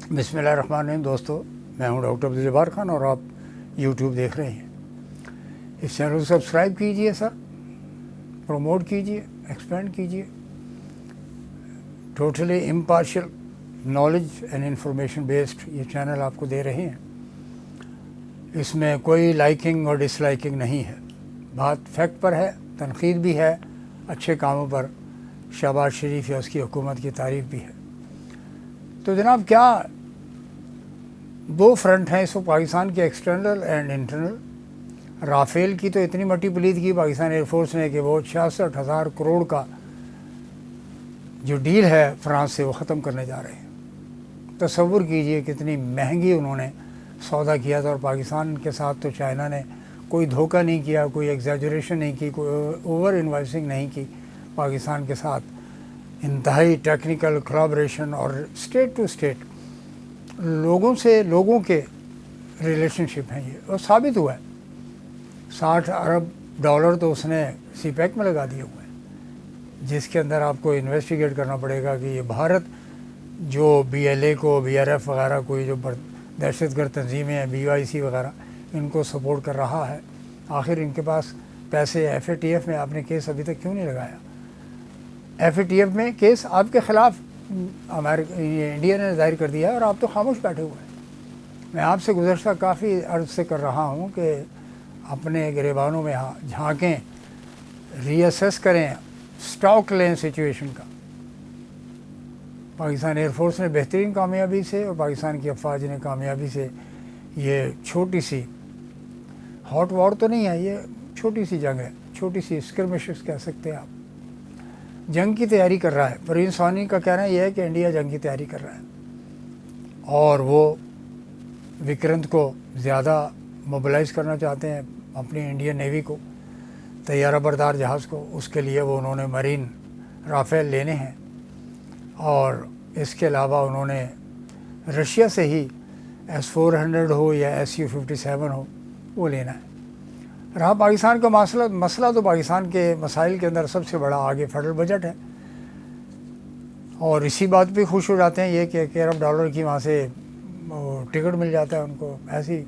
بسم اللہ الرحمن الرحیم دوستو، میں ہوں ڈاکٹر عبدالجبار خان اور آپ یوٹیوب دیکھ رہے ہیں۔ اس چینل کو سبسکرائب کیجئے سر، پروموٹ کیجئے، ایکسپینڈ کیجئے۔ Totally impartial knowledge and information based یہ چینل آپ کو دے رہے ہیں۔ اس میں کوئی لائکنگ اور ڈس لائکنگ نہیں ہے، بات فیکٹ پر ہے، تنقید بھی ہے، اچھے کاموں پر شہباز شریف یا اس کی حکومت کی تعریف بھی ہے۔ تو جناب، کیا دو فرنٹ ہیں اس وقت پاکستان کے، ایکسٹرنل اینڈ انٹرنل۔ رافیل کی تو اتنی مٹی پلید کی پاکستان ایئر فورس نے کہ وہ 66,000 کروڑ کا جو ڈیل ہے فرانس سے وہ ختم کرنے جا رہے ہیں۔ تصور کیجئے کتنی مہنگی انہوں نے سودا کیا تھا، اور پاکستان کے ساتھ تو چائنا نے کوئی دھوکہ نہیں کیا، کوئی ایگزیجریشن نہیں کی، کوئی اوور انوائسنگ نہیں کی پاکستان کے ساتھ۔ انتہائی ٹیکنیکل کولابریشن اور اسٹیٹ ٹو اسٹیٹ لوگوں کے ریلیشن شپ ہیں یہ، اور ثابت ہوا ہے۔ 60 ارب ڈالر تو اس نے سی پیک میں لگا دیے ہوئے ہیں، جس کے اندر آپ کو انویسٹیگیٹ کرنا پڑے گا کہ یہ بھارت جو بی ایل اے کو، بی آر ایف وغیرہ کو، جو دہشت گرد تنظیمیں ہیں، بی وائی سی وغیرہ، ان کو سپورٹ کر رہا ہے۔ آخر ان کے پاس پیسے ایف اے ٹی ایف میں آپ نے کیس ابھی تک کیوں نہیں لگایا؟ ایف اے ٹی ایف میں کیس آپ کے خلاف انڈیا نے دائر کر دیا ہے، اور آپ تو خاموش بیٹھے ہوئے ہیں۔ میں آپ سے گزشتہ کافی عرض سے کر رہا ہوں کہ اپنے گریبانوں میں جھانکیں، ری اسیس کریں، سٹاک لیں سچویشن کا۔ پاکستان ایئر فورس نے بہترین کامیابی سے، اور پاکستان کی افواج نے کامیابی سے یہ چھوٹی سی ہاٹ وار تو نہیں ہے، یہ چھوٹی سی جنگ ہے، چھوٹی سی اسکرمشز کہہ سکتے ہیں آپ، جنگ کی تیاری کر رہا ہے۔ پروین سونی کا کہنا یہ ہے کہ انڈیا جنگ کی تیاری کر رہا ہے، اور وہ وکرانت کو زیادہ موبلائز کرنا چاہتے ہیں، اپنی انڈین نیوی کو، طیارہ بردار جہاز کو۔ اس کے لیے وہ انہوں نے مرین رافیل لینے ہیں، اور اس کے علاوہ انہوں نے رشیا سے ہی S-400 ہو یا Su-57 ہو، وہ لینا ہے۔ رہا پاکستان کا مسئلہ تو پاکستان کے مسائل کے اندر سب سے بڑا آگے فیڈرل بجٹ ہے، اور اسی بات پہ خوش ہو جاتے ہیں یہ کہ 1 ارب ڈالر کی وہاں سے ٹکٹ مل جاتا ہے ان کو، ایسی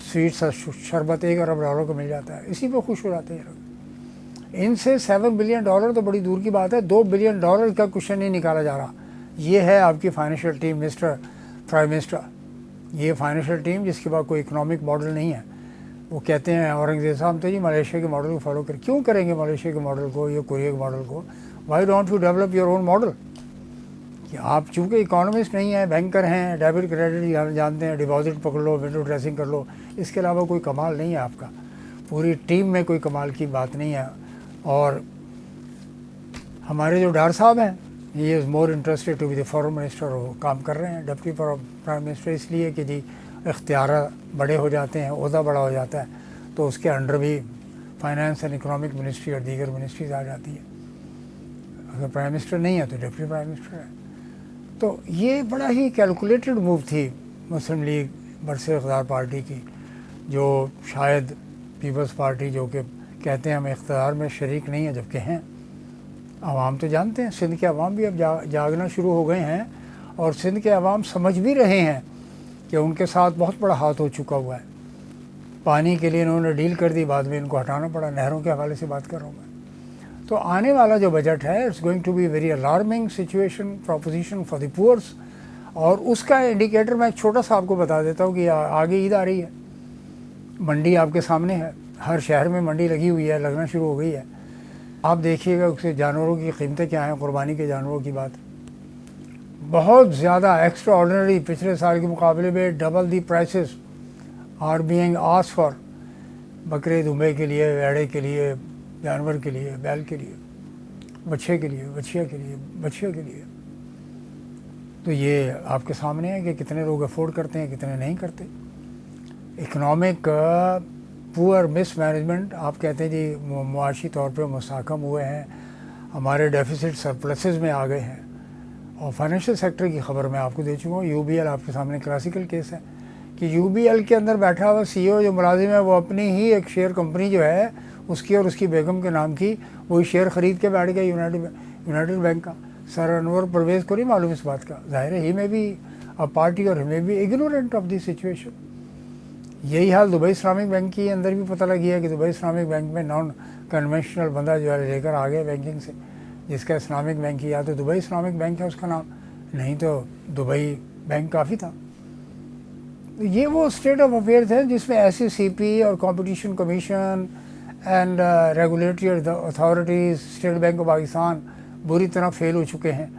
سویٹ سا شربت 1 ارب ڈالر کو مل جاتا ہے، اسی پہ خوش ہو جاتے ہیں لوگ۔ ان سے $7 بلین تو بڑی دور کی بات ہے، $2 بلین کا کوشچن نہیں نکالا جا رہا۔ یہ ہے آپ کی financial team, mister prime minister, یہ فائنینشیل ٹیم جس کے پاس کوئی اکنامک ماڈل نہیں ہے۔ وہ کہتے ہیں اورنگزیب صاحب تو جی ملیشیا کے ماڈل کو فالو کریں۔ کیوں کریں گے ملیشیا کے ماڈل کو یا کوریا کے ماڈل کو؟ Why don't you develop your own model? کہ آپ چونکہ اکانومسٹ نہیں ہیں، بینکر ہیں، ڈیبٹ کریڈٹ جانتے ہیں، ڈپازٹ پکڑ لو، ونڈو ڈریسنگ کر لو، اس کے علاوہ کوئی کمال نہیں ہے آپ کا، پوری ٹیم میں کوئی کمال کی بات نہیں ہے۔ اور ہمارے جو ڈار صاحب ہیں، he is more interested to be the foreign minister, وہ کام کر رہے ہیں ڈپٹی پرائم منسٹر، اس لیے کہ جی اختیارات بڑے ہو جاتے ہیں، عہدہ بڑا ہو جاتا ہے، تو اس کے انڈر بھی فائنانس اینڈ اکنامک منسٹری اور دیگر منسٹریز آ جاتی ہے۔ اگر پرائم منسٹر نہیں ہے تو ڈپٹی پرائم منسٹر ہے۔ تو یہ بڑا ہی کیلکولیٹڈ موو تھی مسلم لیگ برسر اقتدار پارٹی کی، جو شاید پیپلز پارٹی جو کہ کہتے ہیں ہم اقتدار میں شریک نہیں ہیں، جبکہ ہیں۔ عوام تو جانتے ہیں، سندھ کے عوام بھی اب جاگنا شروع ہو گئے ہیں، اور سندھ کے عوام سمجھ بھی رہے ہیں کہ ان کے ساتھ بہت بڑا ہاتھ ہو چکا ہوا ہے۔ پانی کے لیے انہوں نے ڈیل کر دی، بعد میں ان کو ہٹانا پڑا۔ نہروں کے حوالے سے بات کر رہا ہوں میں۔ تو آنے والا جو بجٹ ہے، it's going to be very alarming situation proposition for the poors, اور اس کا انڈیکیٹر میں ایک چھوٹا سا آپ کو بتا دیتا ہوں کہ آگے عید آ رہی ہے، منڈی آپ کے سامنے ہے، ہر شہر میں منڈی لگی ہوئی ہے، لگنا شروع ہو گئی ہے۔ آپ دیکھیے گا اس جانوروں کی قیمتیں کیا ہیں، قربانی کے جانوروں کی بات بہت زیادہ ایکسٹرا آرڈنری، پچھلے سال کے مقابلے میں double the prices are being as far, بکرے دمبے کے لیے، ویڑے کے لیے، جانور کے لیے، بیل کے لیے، بچھے کے لیے، بچھیا کے لیے، بچھیا کے لیے۔ تو یہ آپ کے سامنے ہے کہ کتنے لوگ افورڈ کرتے ہیں، کتنے نہیں کرتے۔ اکنامک پور مس مینجمنٹ، آپ کہتے ہیں جی معاشی طور پہ مستحکم ہوئے ہیں، ہمارے ڈیفیسٹ سرپلسز میں آ گئے ہیں۔ اور فائنینشیل سیکٹر کی خبر میں آپ کو دے چکا ہوں، یو بی ایل آپ کے سامنے کلاسیکل کیس ہے کہ یو بی ایل کے اندر بیٹھا ہوا سی او جو ملازم ہے، وہ اپنی ہی ایک شیئر کمپنی جو ہے اس کی اور اس کی بیگم کے نام کی، وہی شیئر خرید کے بیٹھ گیا یونائٹڈ بینک کا۔ सर अनवर परवेज़ को नहीं मालूम इस बात का, ज़ाहिर है ही में भी अ पार्टी और ही में भी इग्नोरेंट ऑफ द सिचुएशन। यही हाल दुबई इस्लामिक बैंक के अंदर भी पता लग गया कि दुबई इस्लामिक बैंक में नॉन कन्वेंशनल बंदा जो है लेकर आ गया बैंकिंग से, जिसका इस्लामिक बैंक या तो दुबई इस्लामिक बैंक है उसका नाम, नहीं तो दुबई बैंक काफ़ी था। ये वो स्टेट ऑफ अफेयर्स है जिसमें SECP और competition commission and regulatory authorities, state bank of Pakistan बुरी तरह फेल हो चुके हैं।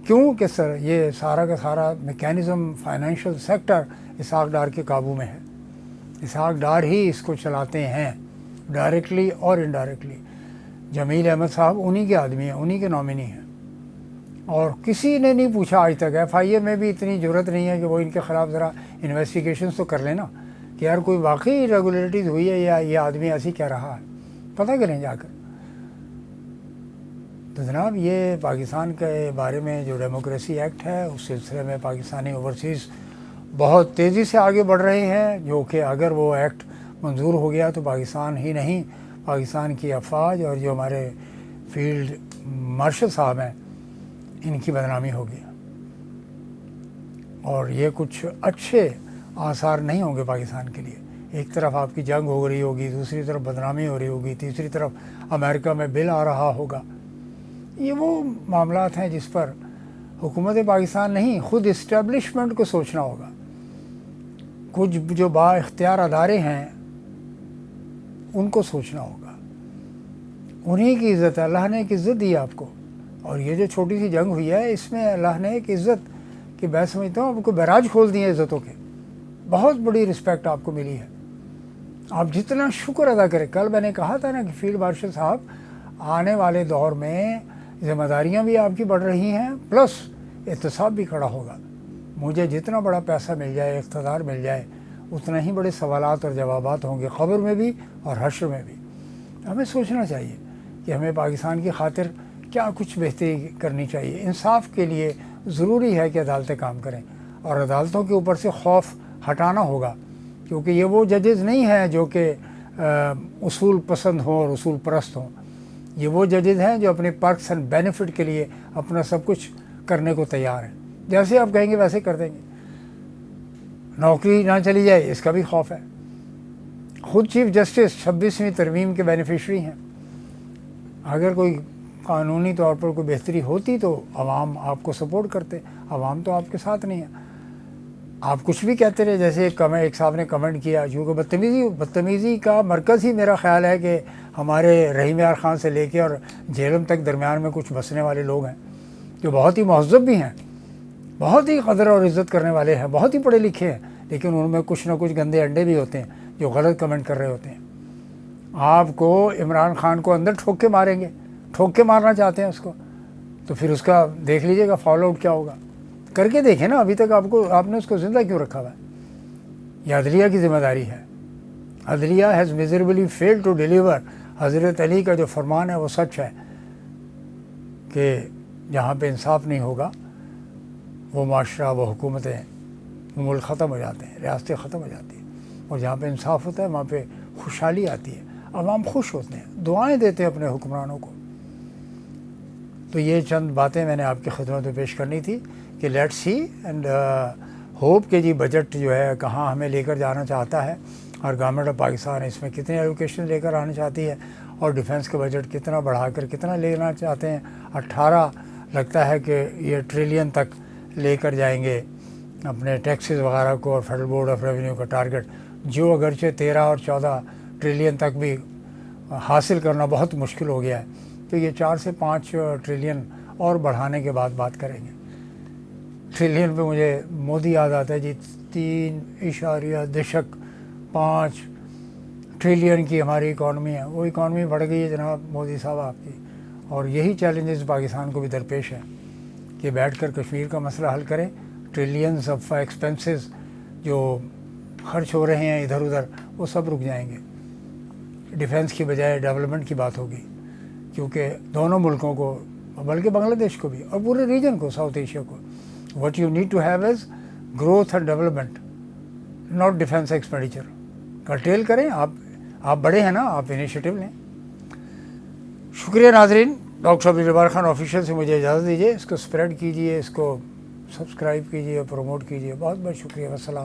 क्यों कि सर ये सारा का सारा मैकेनिज़्म फाइनेंशियल सेक्टर इसहाक डार के काबू में है। इसहाक डार ही इसको चलाते हैं डायरेक्टली और इनडायरेक्टली। जमील अहमद साहब उन्हीं के आदमी हैं, उन्हीं के नॉमिनी हैं, और किसी ने नहीं पूछा आज तक। FIA में भी इतनी ज़रूरत नहीं है कि वो इनके ख़िलाफ़ ज़रा इन्वेस्टिगेशंस तो कर लेना कि यार कोई वाकई इरेगुलरिटीज़ हुई है या ये आदमी ऐसी कह रहा है, पता करें जाकर। तो जनाब ये पाकिस्तान के बारे में जो डेमोक्रेसी एक्ट है उस सिलसिले में पाकिस्तानी ओवरसीज़ बहुत तेज़ी से आगे बढ़ रहे हैं, जो कि अगर वो एक्ट मंजूर हो गया तो पाकिस्तान ही नहीं, पाकिस्तान की अफवाज और जो हमारे फील्ड मार्शल साहब हैं इनकी बदनामी होगी, और ये कुछ अच्छे आसार नहीं होंगे पाकिस्तान के लिए। एक तरफ आपकी जंग हो रही होगी, दूसरी तरफ बदनामी हो रही होगी, तीसरी तरफ अमेरिका में बिल आ रहा होगा। ये वो मामलात हैं जिस पर हुकूमत पाकिस्तान नहीं, ख़ुद इस्टेब्लिशमेंट को सोचना होगा। कुछ जो बाइख्तियार अदारे हैं उनको सोचना होगा, उन्हीं की इज़्ज़त है। अल्लाह ने एक इज़्ज़त दी आपको, और ये जो छोटी सी जंग हुई है इसमें अल्लाह ने एक इज़्ज़त की मैं समझता हूँ आपको बैराज खोल दिए इज़्ज़तों के, बहुत बड़ी रिस्पेक्ट आपको मिली है। आप जितना शुक्र अदा करें। कल मैंने कहा था ना कि फील्ड मार्शल साहब आने वाले दौर में ज़िम्मेदारियाँ भी आपकी बढ़ रही हैं, प्लस एहतसाब भी खड़ा होगा। मुझे जितना बड़ा पैसा मिल जाए, इक़्तिदार मिल जाए, उतना ही बड़े सवालात और जवाबात होंगे क़ब्र में भी और हश्र में भी। हमें सोचना चाहिए कि हमें पाकिस्तान की खातिर क्या कुछ बेहतरी करनी चाहिए। इंसाफ के लिए ज़रूरी है कि अदालतें काम करें, और अदालतों के ऊपर से खौफ हटाना होगा, क्योंकि ये वो जजेज़ नहीं हैं जो कि उसूल पसंद हों और उसूल परस्त हों। ये वो जजेज़ हैं जो अपने पर्क्स एंड बेनिफिट के लिए अपना सब कुछ करने को तैयार हैं। जैसे आप कहेंगे वैसे कर देंगे। नौकरी ना चली जाए इसका भी खौफ है। ख़ुद चीफ जस्टिस 26वीं तरमीम के बेनिफिशरी हैं। अगर कोई कानूनी तौर पर कोई बेहतरी होती तो अवाम आपको सपोर्ट करते, अवाम तो आपके साथ नहीं है। आप कुछ भी कहते रहे, जैसे एक साहब ने कमेंट किया, क्योंकि बदतमीज़ी का मरकज़ ही मेरा ख़्याल है कि हमारे रहीम यार ख़ान से लेके और झेलम तक दरमियान में कुछ बसने वाले लोग हैं जो बहुत ही महज़्ज़ब भी हैं, बहुत ही कदर और इज़्ज़त करने वाले हैं, बहुत ही पढ़े लिखे हैं, लेकिन उनमें कुछ ना कुछ गंदे अंडे भी होते हैं जो गलत कमेंट कर रहे होते हैं। आपको इमरान खान को अंदर ठोक के मारेंगे, ठोक के मारना चाहते हैं उसको, तो फिर उसका देख लीजिएगा फॉलो आउट क्या होगा। करके देखें ना, अभी तक आपने उसको ज़िंदा क्यों रखा हुआ है? यह अदलिया की ज़िम्मेदारी है। अदलिया has miserably failed to deliver. हज़रत अली का जो फरमान है वो सच है कि जहाँ पे इंसाफ नहीं होगा वो माशरा, वो हुकूमतें, वो मुल्क ख़त्म हो जाते हैं, रियासतें ख़त्म हो जाती हैं। और जहाँ पे इंसाफ होता है वहाँ पे खुशहाली आती है, अवाम खुश होते हैं, दुआएं देते हैं अपने हुक्मरानों को। तो ये चंद बातें मैंने आपकी खिदमत में पेश करनी थी कि लेट्स सी एंड होप के जी बजट जो है कहाँ हमें लेकर जाना चाहता है, और गवर्नमेंट ऑफ पाकिस्तान इसमें कितने एलोकेशन लेकर आना चाहती है, और डिफेंस का बजट कितना बढ़ाकर कितना लेना चाहते हैं। 18 लगता है कि ये ट्रिलियन तक लेकर जाएंगे अपने टैक्सेस वगैरह को, और फेडरल बोर्ड ऑफ रेवेन्यू का टारगेट, जो अगरचे 13 और 14 ट्रिलियन तक भी हासिल करना बहुत मुश्किल हो गया है। तो ये 4 से 5 ट्रिलियन और बढ़ाने के बाद बात करेंगे। ट्रिलियन पे मुझे मोदी याद आता है जी, 3.5 ट्रिलियन की हमारी इकॉनमी है। वो इकॉनमी बढ़ गई है जनाब मोदी साहब आपकी, और यही चैलेंजेस पाकिस्तान को भी दरपेश है कि बैठकर कश्मीर का मसला हल करें। ट्रिलियंस ऑफ एक्सपेंसेस जो खर्च हो रहे हैं इधर उधर, वो सब रुक जाएंगे। डिफेंस की बजाय डेवलपमेंट की बात होगी, क्योंकि दोनों मुल्कों को, बल्कि बांग्लादेश को भी और पूरे रीजन को, साउथ एशिया को, what you need to have is growth and development, not defence expenditure. Curtail करें, आप बड़े हैं ना, आप इनिशिएटिव लें। शुक्रिया नाज़रीन, ڈاکٹر صاحب جبار خان آفیشیل سے مجھے اجازت دیجیے، اس کو اسپریڈ کیجیے، اس کو سبسکرائب کیجیے، پروموٹ کیجیے. بہت بہت شکریہ. والسلام.